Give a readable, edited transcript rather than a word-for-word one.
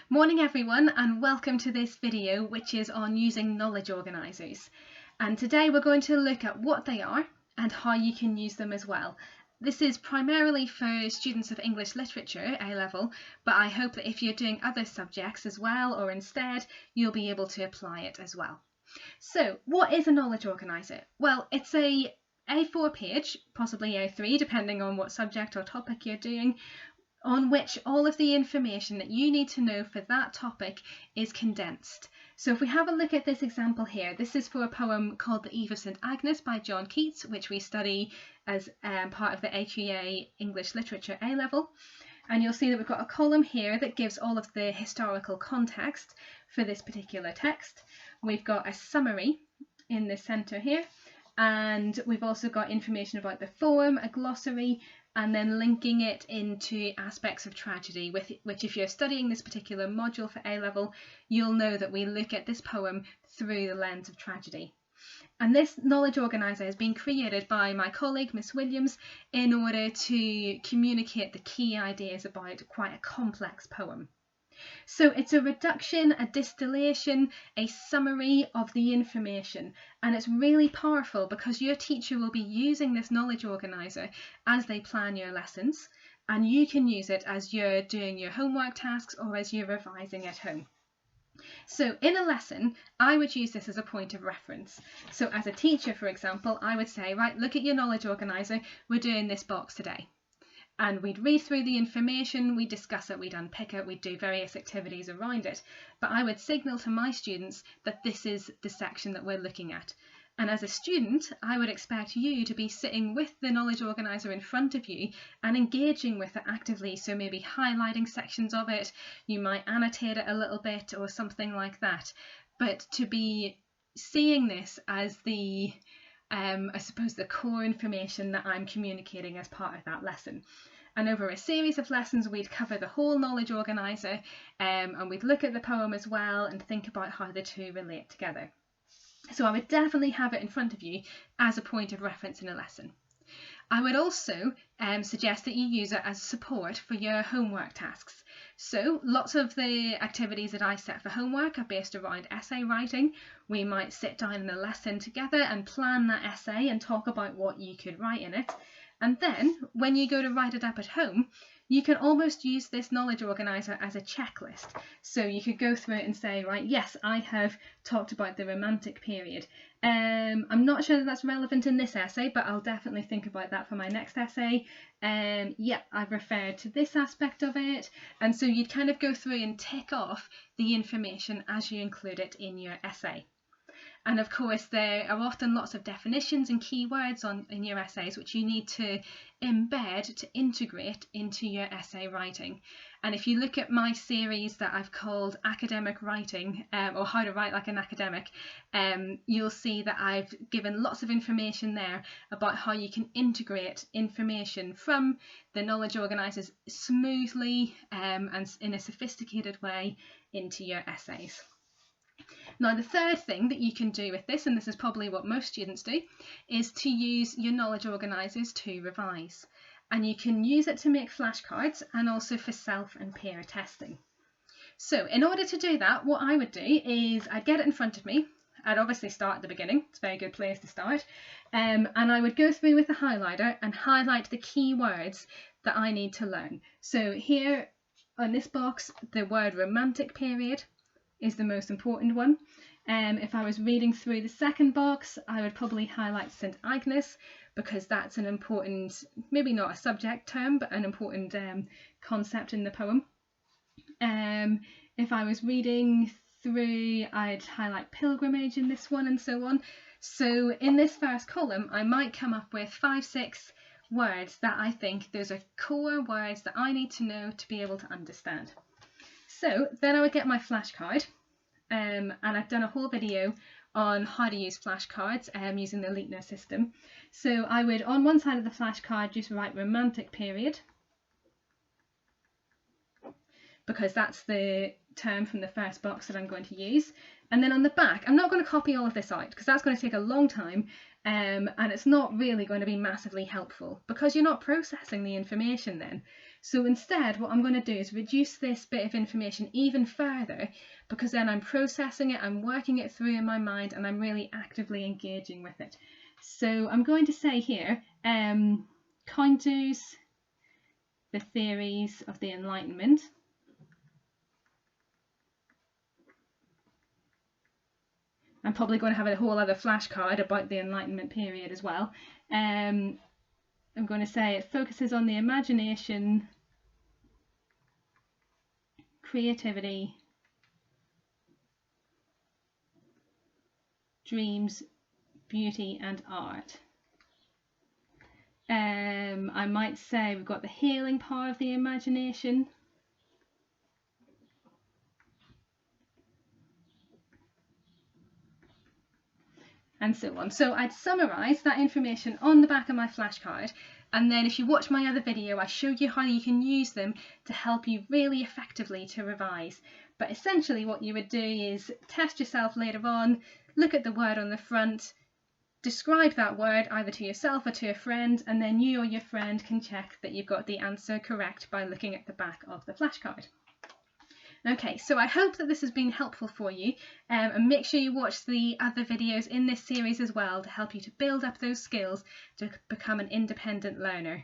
Morning everyone, and welcome to this video which is on using knowledge organisers. And today we're going to look at what they are and how you can use them as well. This is primarily for students of English literature A-level, but I hope that if you're doing other subjects as well or instead, you'll be able to apply it as well. So what is a knowledge organiser? Well, it's a A4 page, possibly A3 depending on what subject or topic you're doing, on which all of the information that you need to know for that topic is condensed. So if we have a look at this example here, this is for a poem called The Eve of St Agnes by John Keats, which we study as part of the HEA English Literature A-level. And you'll see that we've got a column here that gives all of the historical context for this particular text. We've got a summary in the centre here, and we've also got information about the poem, a glossary, and then linking it into aspects of tragedy, which if you're studying this particular module for A-level, you'll know that we look at this poem through the lens of tragedy. And this knowledge organiser has been created by my colleague, Miss Williams, in order to communicate the key ideas about quite a complex poem. So it's a reduction, a distillation, a summary of the information, and it's really powerful because your teacher will be using this knowledge organiser as they plan your lessons, and you can use it as you're doing your homework tasks or as you're revising at home. So in a lesson, I would use this as a point of reference. So as a teacher, for example, I would say, right, look at your knowledge organiser, we're doing this box today. And we'd read through the information, we'd discuss it, we'd unpick it, we'd do various activities around it. But I would signal to my students that this is the section that we're looking at. And as a student, I would expect you to be sitting with the knowledge organiser in front of you and engaging with it actively. So maybe highlighting sections of it, you might annotate it a little bit or something like that. But to be seeing this as the I suppose the core information that I'm communicating as part of that lesson. And over a series of lessons, we'd cover the whole knowledge organiser, and we'd look at the poem as well and think about how the two relate together. So I would definitely have it in front of you as a point of reference in a lesson. I would also suggest that you use it as support for your homework tasks. So lots of the activities that I set for homework are based around essay writing. We might sit down in a lesson together and plan that essay and talk about what you could write in it. And then when you go to write it up at home, you can almost use this knowledge organiser as a checklist. So you could go through it and say, right, yes, I have talked about the Romantic period. I'm not sure that that's relevant in this essay, but I'll definitely think about that for my next essay. Yeah, I've referred to this aspect of it. And so you'd kind of go through and tick off the information as you include it in your essay. And of course, there are often lots of definitions and keywords in your essays which you need to embed to integrate into your essay writing. And if you look at my series that I've called Academic Writing, or How to Write Like an Academic, you'll see that I've given lots of information there about how you can integrate information from the knowledge organisers smoothly and in a sophisticated way into your essays. Now, the third thing that you can do with this, and this is probably what most students do, is to use your knowledge organisers to revise. And you can use it to make flashcards and also for self and peer testing. So in order to do that, what I would do is I'd get it in front of me. I'd obviously start at the beginning. It's a very good place to start. And I would go through with a highlighter and highlight the key words that I need to learn. So here on this box, the word Romantic period is the most important one. If I was reading through the second box, I would probably highlight St Agnes because that's an important, maybe not a subject term, but an important concept in the poem. If I was reading through, I'd highlight pilgrimage in this one and so on. So in this first column, I might come up with 5-6 words that I think those are core words that I need to know to be able to understand. So then I would get my flashcard, and I've done a whole video on how to use flashcards using the Leitner system. So I would, on one side of the flashcard, just write Romantic period, because that's the term from the first box that I'm going to use. And then on the back, I'm not going to copy all of this out because that's going to take a long time, and it's not really going to be massively helpful because you're not processing the information then. So instead, what I'm going to do is reduce this bit of information even further, because then I'm processing it, I'm working it through in my mind, and I'm really actively engaging with it. So I'm going to say here, counters the theories of the Enlightenment. I'm probably going to have a whole other flashcard about the Enlightenment period as well. I'm going to say it focuses on the imagination, creativity, dreams, beauty and art. I might say we've got the healing power of the imagination, and so on. So I'd summarise that information on the back of my flashcard, and then if you watch my other video, I show you how you can use them to help you really effectively to revise. But essentially what you would do is test yourself later on, look at the word on the front, describe that word either to yourself or to a friend, and then you or your friend can check that you've got the answer correct by looking at the back of the flashcard. Okay, so I hope that this has been helpful for you, and make sure you watch the other videos in this series as well to help you to build up those skills to become an independent learner.